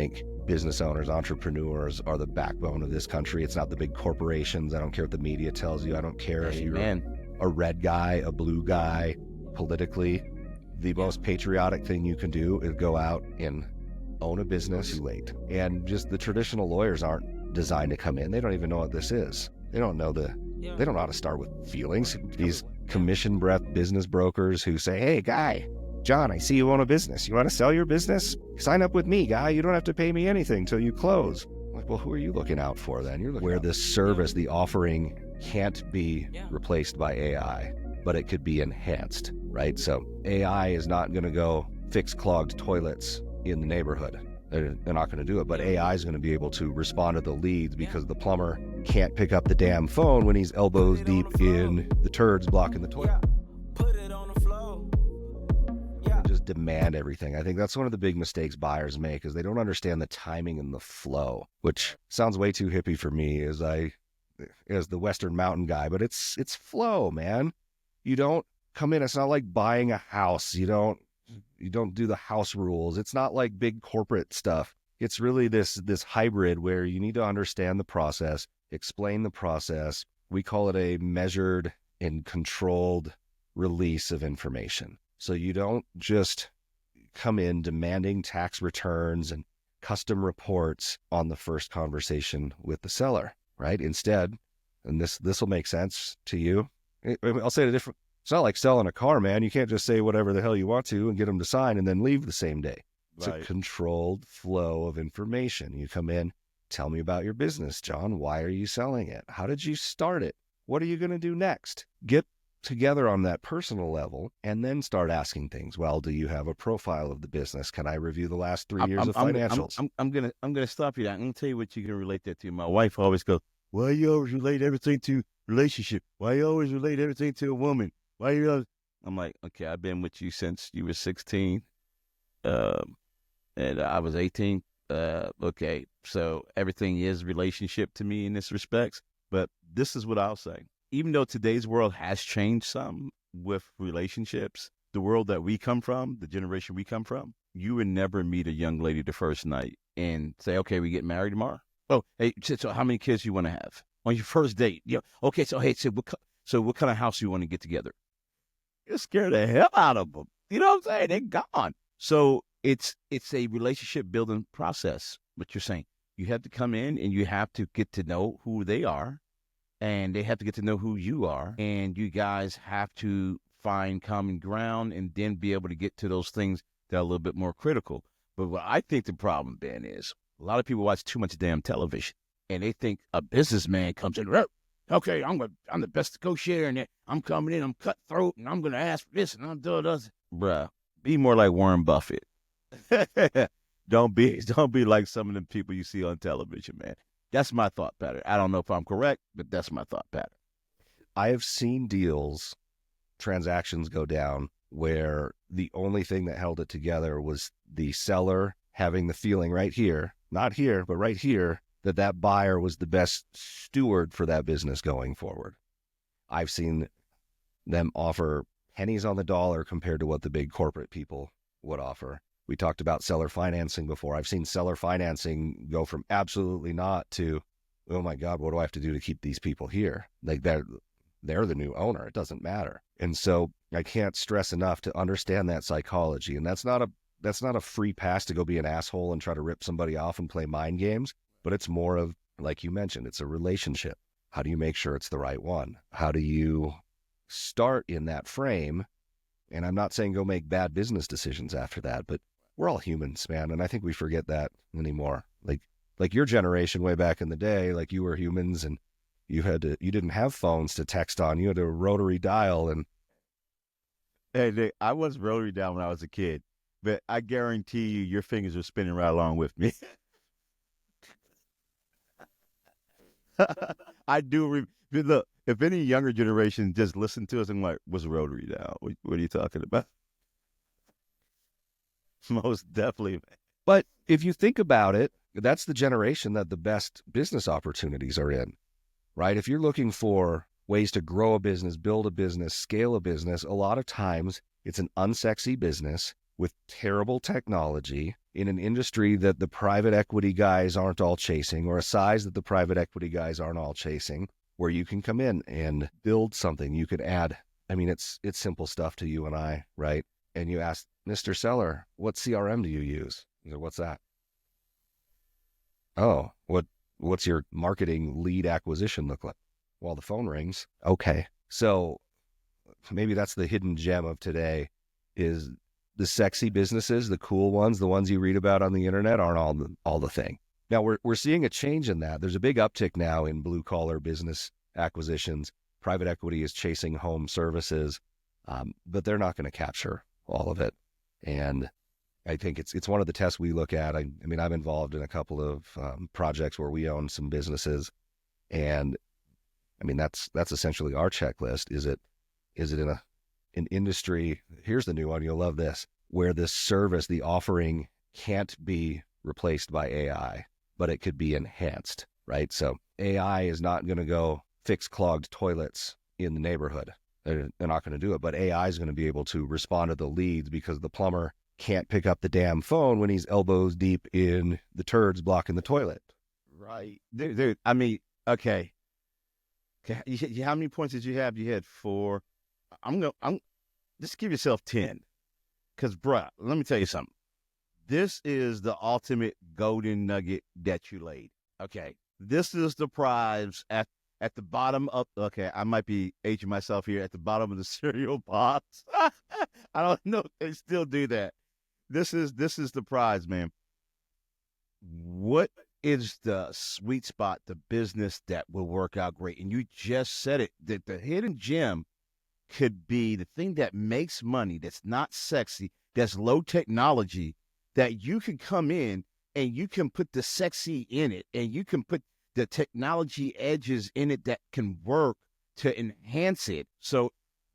think business owners, entrepreneurs are the backbone of this country. It's not the big corporations. I don't care what the media tells you. I don't care if you're a red guy, a blue guy, politically. The most patriotic thing you can do is go out and own a business. Too late. And just the traditional lawyers aren't designed to come in. They don't even know what this is. They don't know how to start with feelings. These commission breath business brokers who say, hey, guy, John, I see you own a business. You want to sell your business? Sign up with me, guy. You don't have to pay me anything till you close. I'm like, well, who are you looking out for then? You're looking where the service, the offering can't be replaced by AI, but it could be enhanced, right? So AI is not going to go fix clogged toilets in the neighborhood. They're not going to do it, but AI is going to be able to respond to the leads because the plumber can't pick up the damn phone when he's elbows deep in the turds blocking the toilet. Put it on the floor. Just demand everything. I think that's one of the big mistakes buyers make is they don't understand the timing and the flow, which sounds way too hippie for me as the Western Mountain guy, but it's flow, man. You don't come in. It's not like buying a house. You don't do the house rules. It's not like big corporate stuff. It's really this hybrid where you need to understand the process, explain the process. We call it a measured and controlled release of information. So you don't just come in demanding tax returns and custom reports on the first conversation with the seller, right? Instead, and this will make sense to you. I'll say it different. It's not like selling a car, man. You can't just say whatever the hell you want to and get them to sign and then leave the same day. It's a controlled flow of information. You come in, tell me about your business, John. Why are you selling it? How did you start it? What are you going to do next? Get together on that personal level and then start asking things. Well, do you have a profile of the business? Can I review the last 3 years of financials? I'm gonna stop you there. I'm gonna tell you what you can relate that to. My wife always goes, why you always relate everything to relationship? Why you always relate everything to a woman? Why you always... I'm like, okay, I've been with you since you were 16, and I was 18. Okay, so everything is relationship to me in this respects. But this is what I'll say. Even though today's world has changed some with relationships, the world that we come from, the generation we come from, you would never meet a young lady the first night and say, okay, we get married tomorrow. Oh, hey, so how many kids do you want to have on your first date? Yeah. Okay, so hey, so what kind of house do you want to get together? You're scared the hell out of them. You know what I'm saying? They're gone. So it's a relationship building process. What you're saying, you have to come in and you have to get to know who they are, and they have to get to know who you are, and you guys have to find common ground and then be able to get to those things that are a little bit more critical. But what I think the problem, Ben, is a lot of people watch too much damn television, and they think a businessman comes in, okay, I'm the best negotiator, and I'm coming in, I'm cutthroat, and I'm going to ask for this, and I'm doing this. Bruh, be more like Warren Buffett. Don't be like some of the people you see on television, man. That's my thought pattern. I don't know if I'm correct, but that's my thought pattern. I have seen transactions go down where the only thing that held it together was the seller having the feeling right here, not here, but right here, that buyer was the best steward for that business going forward. I've seen them offer pennies on the dollar compared to what the big corporate people would offer. We talked about seller financing before. I've seen seller financing go from absolutely not to, oh my God, what do I have to do to keep these people here? Like they're the new owner. It doesn't matter. And so I can't stress enough to understand that psychology. And that's not a free pass to go be an asshole and try to rip somebody off and play mind games. But it's more of, like you mentioned, it's a relationship. How do you make sure it's the right one? How do you start in that frame? And I'm not saying go make bad business decisions after that, but we're all humans, man. And I think we forget that anymore. Like your generation way back in the day, like you were humans and you didn't have phones to text on. You had a rotary dial. And hey, Nick, I was rotary dial when I was a kid, but I guarantee you your fingers are spinning right along with me. I do. Look, if any younger generation just listen to us and like, what's a rotary dial? What are you talking about? Most definitely. But if you think about it, that's the generation that the best business opportunities are in, right? If you're looking for ways to grow a business, build a business, scale a business, a lot of times it's an unsexy business with terrible technology in an industry that the private equity guys aren't all chasing, or a size that the private equity guys aren't all chasing, where you can come in and build something. You could add, I mean, it's simple stuff to you and I, right? And you ask, Mr. Seller, what CRM do you use? He's like, what's that? Oh, what's your marketing lead acquisition look like? While the phone rings. Okay. So maybe that's the hidden gem of today, is the sexy businesses, the cool ones, the ones you read about on the internet aren't all the thing. Now we're seeing a change in that. There's a big uptick now in blue collar business acquisitions. Private equity is chasing home services, but they're not going to capture all of it. And I think it's one of the tests we look at. I mean, I'm involved in a couple of projects where we own some businesses, and I mean that's essentially our checklist. Is it in an industry? Here's the new one. You'll love this, where this service, the offering, can't be replaced by AI, but it could be enhanced, right? So AI is not going to go fix clogged toilets in the neighborhood. They're not going to do it, but AI is going to be able to respond to the leads because the plumber can't pick up the damn phone when he's elbows deep in the turds blocking the toilet. Right. Dude, I mean, okay. How many points did you have? You had 4. I'm just give yourself 10. Because, bruh, let me tell you something. This is the ultimate golden nugget that you laid. Okay. This is the prize at the bottom of, okay, I might be aging myself here, at the bottom of the cereal box. I don't know if they still do that. This is the prize, man. What is the sweet spot, the business that will work out great? And you just said it, that the hidden gem could be the thing that makes money, that's not sexy, that's low technology, that you can come in and you can put the sexy in it, and you can put the technology edges in it that can work to enhance it. So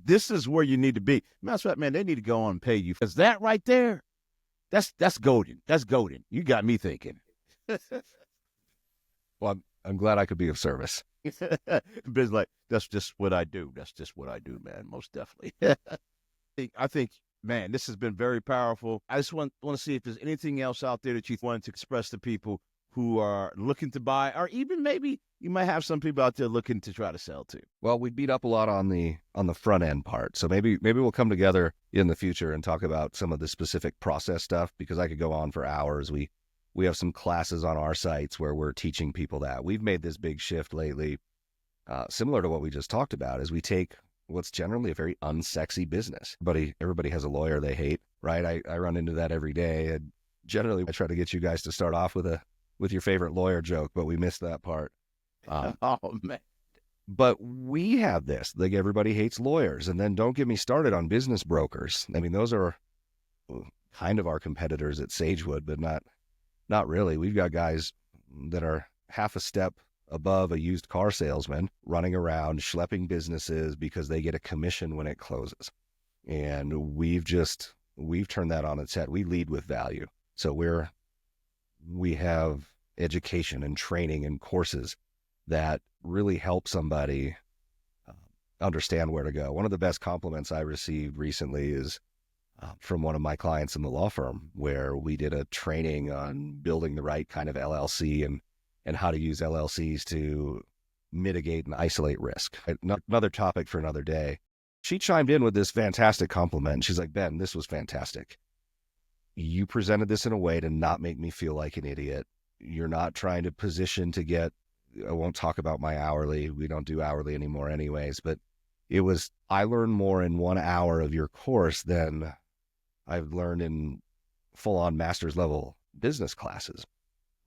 this is where you need to be. Matter of fact, man, they need to go on and pay you. Because that right there, that's golden. That's golden. You got me thinking. Well, I'm glad I could be of service. Biz like, that's just what I do. That's just what I do, man. Most definitely. I think, man, this has been very powerful. I just want to see if there's anything else out there that you wanted to express to people who are looking to buy, or even maybe you might have some people out there looking to try to sell too. Well, we beat up a lot on the front end part. So maybe we'll come together in the future and talk about some of the specific process stuff, because I could go on for hours. We have some classes on our sites where we're teaching people that. We've made this big shift lately, similar to what we just talked about, is we take what's generally a very unsexy business. Everybody has a lawyer they hate, right? I run into that every day. And generally, I try to get you guys to start off with your favorite lawyer joke, but we missed that part. Oh, man. But we have this, like, everybody hates lawyers. And then don't get me started on business brokers. I mean, those are kind of our competitors at Sagewood, but not really. We've got guys that are half a step above a used car salesman, running around schlepping businesses because they get a commission when it closes. And we've turned that on its head. We lead with value. So we have education and training and courses that really help somebody understand where to go. One of the best compliments I received recently is from one of my clients in the law firm, where we did a training on building the right kind of LLC and how to use LLCs to mitigate and isolate risk. Another topic for another day. She chimed in with this fantastic compliment. She's like, Ben, this was fantastic. You presented this in a way to not make me feel like an idiot. You're not trying to position to get, I won't talk about my hourly. We don't do hourly anymore anyways, but I learned more in 1 hour of your course than I've learned in full-on master's level business classes.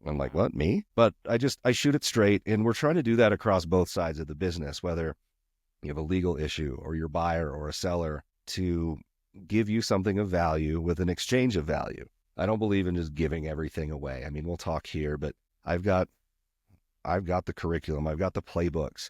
I'm like, what, me? But I shoot it straight, and we're trying to do that across both sides of the business, whether you have a legal issue or you're a buyer or a seller, to give you something of value with an exchange of value. I don't believe in just giving everything away. I mean, we'll talk here, but I've got the curriculum, I've got the playbooks,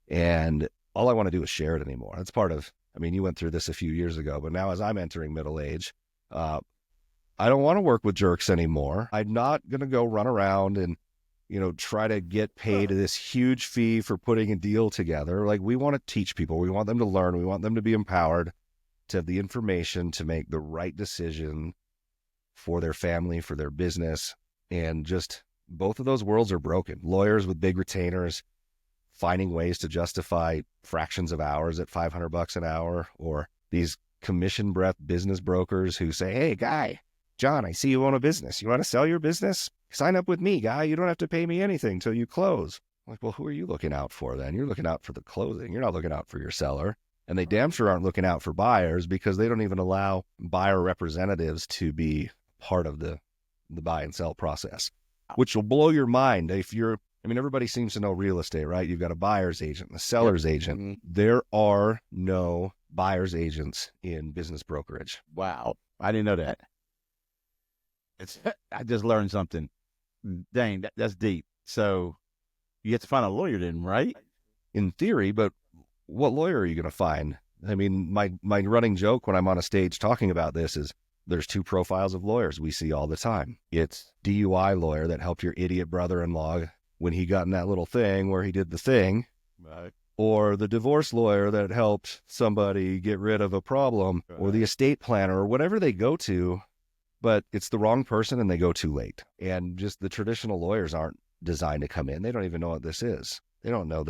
and all I want to do is share it anymore. That's part of, I mean, you went through this a few years ago, but now as I'm entering middle age, I don't want to work with jerks anymore. I'm not going to go run around and, try to get paid this huge fee for putting a deal together. Like, we want to teach people. We want them to learn. We want them to be empowered, to have the information to make the right decision for their family, for their business. And just both of those worlds are broken. Lawyers with big retainers finding ways to justify fractions of hours at $500 an hour, or these commission breath business brokers who say, hey, guy, John, I see you own a business. You want to sell your business? Sign up with me, guy. You don't have to pay me anything till you close. I'm like, well, who are you looking out for then? You're looking out for the closing. You're not looking out for your seller. And they damn sure aren't looking out for buyers, because they don't even allow buyer representatives to be part of the buy and sell process, which will blow your mind. Everybody seems to know real estate, right? You've got a buyer's agent, a seller's agent. Mm-hmm. There are no buyer's agents in business brokerage. Wow. I didn't know that. I just learned something. Dang, that's deep. So you have to find a lawyer then, right? In theory, but what lawyer are you going to find? I mean, my running joke when I'm on a stage talking about this is there's two profiles of lawyers we see all the time. It's DUI lawyer that helped your idiot brother-in-law when he got in that little thing where he did the thing, right, or the divorce lawyer that helped somebody get rid of a problem, right, or the estate planner, or whatever they go to, but it's the wrong person and they go too late. And just the traditional lawyers aren't designed to come in. They don't even know what this is. They don't know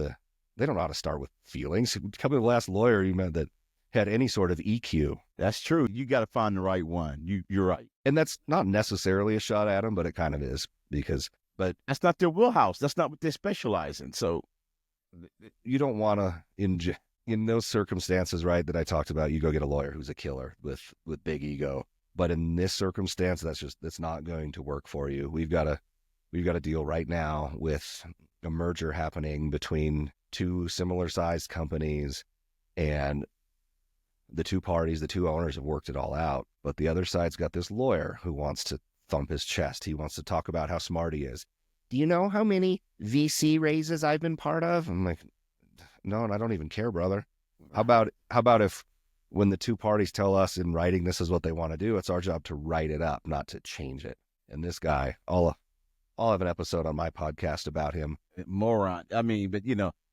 how to start with feelings. Tell me the last lawyer you met that had any sort of EQ. That's true. You got to find the right one. You're right. And that's not necessarily a shot at them, but it kind of is, but that's not their wheelhouse. That's not what they specialize in. So you don't want to, in those circumstances, right, that I talked about, you go get a lawyer who's a killer with big ego. But in this circumstance, that's not going to work for you. We've got a deal right now with a merger happening between two similar sized companies, and the two parties, the two owners have worked it all out. But the other side's got this lawyer who wants to thump his chest. He wants to talk about how smart he is. Do you know how many VC raises I've been part of? I'm like, no, and I don't even care, brother. How about if when the two parties tell us in writing this is what they want to do, it's our job to write it up, not to change it. And this guy, I'll have an episode on my podcast about him. Moron. I mean, but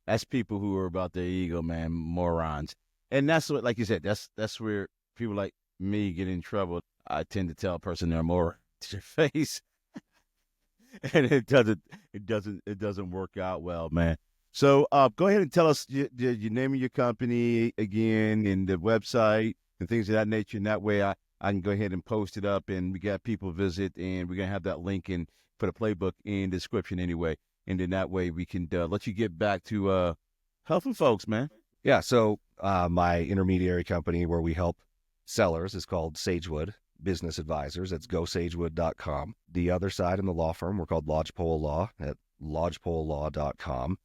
that's people who are about their ego, man. Morons. And that's what, like you said, that's where people like me get in trouble. I tend to tell a person they're a moron to their face. And it doesn't work out well, man. So go ahead and tell us your name of your company again, and the website and things of that nature. And that way I can go ahead and post it up, and we got people visit, and we're going to have that link and put a playbook in the description anyway. And then that way we can let you get back to helping folks, man. Yeah. So my intermediary company where we help sellers is called Sagewood Business Advisors. It's gosagewood.com. The other side in the law firm, we're called Lodgepole Law at lodgepolelaw.com.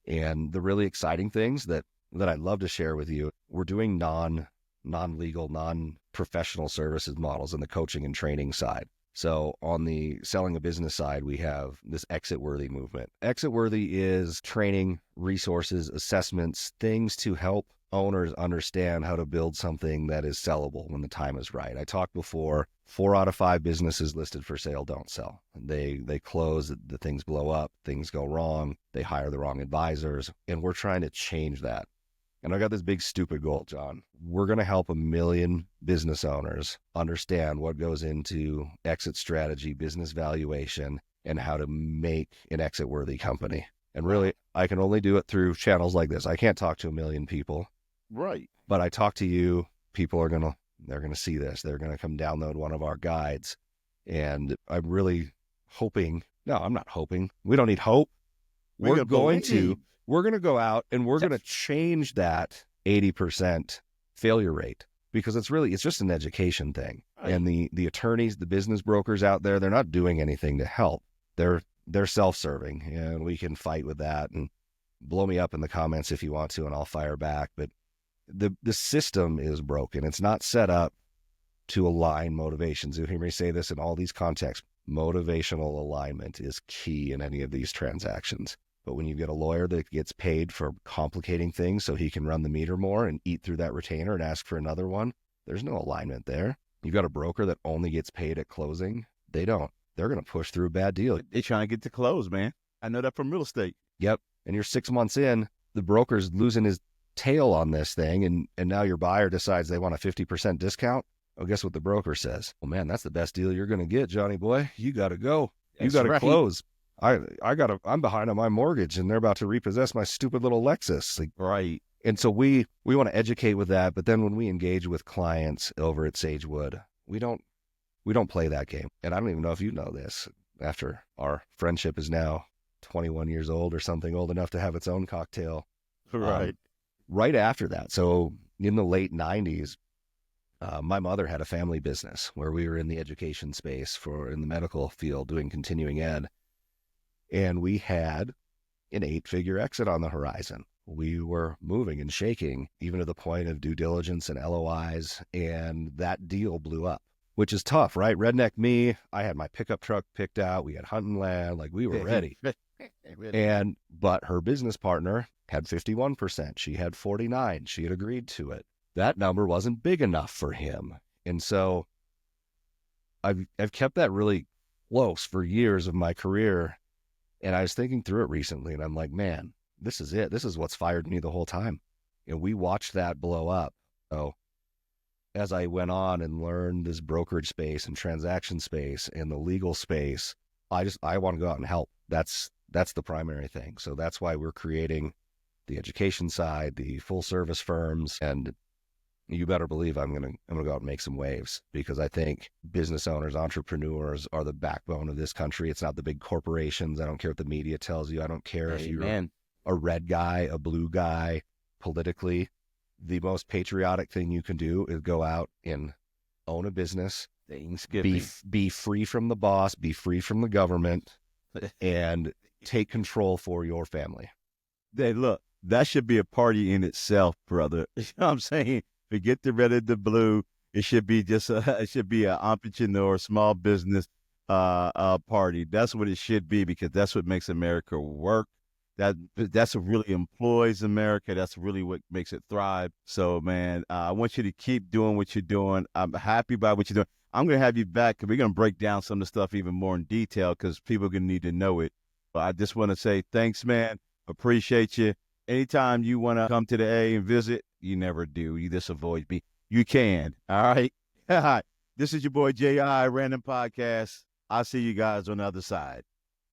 And the really exciting things that I'd love to share with you, we're doing non-legal, non-professional services models in the coaching and training side. So on the selling a business side, we have this Exit Worthy movement. Exit Worthy is training, resources, assessments, things to help owners understand how to build something that is sellable when the time is right. I talked before, 4 out of 5 businesses listed for sale don't sell. They close, the things blow up, things go wrong, they hire the wrong advisors, and we're trying to change that. And I got this big stupid goal, John. We're going to help 1 million business owners understand what goes into exit strategy, business valuation, and how to make an exit-worthy company. And really, I can only do it through channels like this. I can't talk to 1 million people. Right. But I talk to you, people are they're going to see this. They're going to come download one of our guides. And I'm really hoping, no, I'm not hoping. We don't need hope. We're going to go out and we're going to change that 80% failure rate, because it's just an education thing. Right. And the attorneys, the business brokers out there, they're not doing anything to help. They're self-serving, and we can fight with that, and blow me up in the comments if you want to, and I'll fire back. But the system is broken. It's not set up to align motivations. You hear me say this in all these contexts. Motivational alignment is key in any of these transactions. But when you get a lawyer that gets paid for complicating things so he can run the meter more and eat through that retainer and ask for another one, there's no alignment there. You've got a broker that only gets paid at closing. They don't. They're going to push through a bad deal. They're trying to get to close, man. I know that from real estate. Yep. And you're 6 months in, the broker's losing his tail on this thing, and now your buyer decides they want a 50% discount. Oh, guess what the broker says? Well, man, that's the best deal you're going to get, Johnny boy. You got to go. You That's got to right. close. I'm behind on my mortgage and they're about to repossess my stupid little Lexus. Like, Right. and so we want to educate with that. But then when we engage with clients over at Sagewood, we don't play that game. And I don't even know if you know this after our friendship is now 21 years old or something, old enough to have its own cocktail. Right. Right after that. So in the late 90s, my mother had a family business where we were in the education space in the medical field doing continuing ed. And we had an 8-figure exit on the horizon. We were moving and shaking, even to the point of due diligence and LOIs. And that deal blew up, which is tough, right? Redneck me, I had my pickup truck picked out. We had hunting land, like we were ready. But her business partner had 51%. She had 49. She had agreed to it. That number wasn't big enough for him. And so I've kept that really close for years of my career. And I was thinking through it recently and I'm like, man, this is it. This is what's fired me the whole time. And we watched that blow up. So as I went on and learned this brokerage space and transaction space and the legal space, I want to go out and help. That's the primary thing. So that's why we're creating the education side, the full service firms, and you better believe I'm gonna go out and make some waves, because I think business owners, entrepreneurs are the backbone of this country. It's not the big corporations. I don't care what the media tells you. I don't care if you're a red guy, a blue guy, politically. The most patriotic thing you can do is go out and own a business, be free from the boss, be free from the government, and take control for your family. Hey, look, that should be a party in itself, brother. You know what I'm saying? Forget the red and the blue. It should be just an entrepreneur, small business party. That's what it should be, because that's what makes America work. That's what really employs America. That's really what makes it thrive. So, man, I want you to keep doing what you're doing. I'm happy about what you're doing. I'm going to have you back, because we're going to break down some of the stuff even more in detail, because people are going to need to know it. But I just want to say thanks, man. Appreciate you. Anytime you want to come to the A and visit, you never do. You just avoid me. You can. All right. This is your boy J.I. Random Podcast. I'll see you guys on the other side.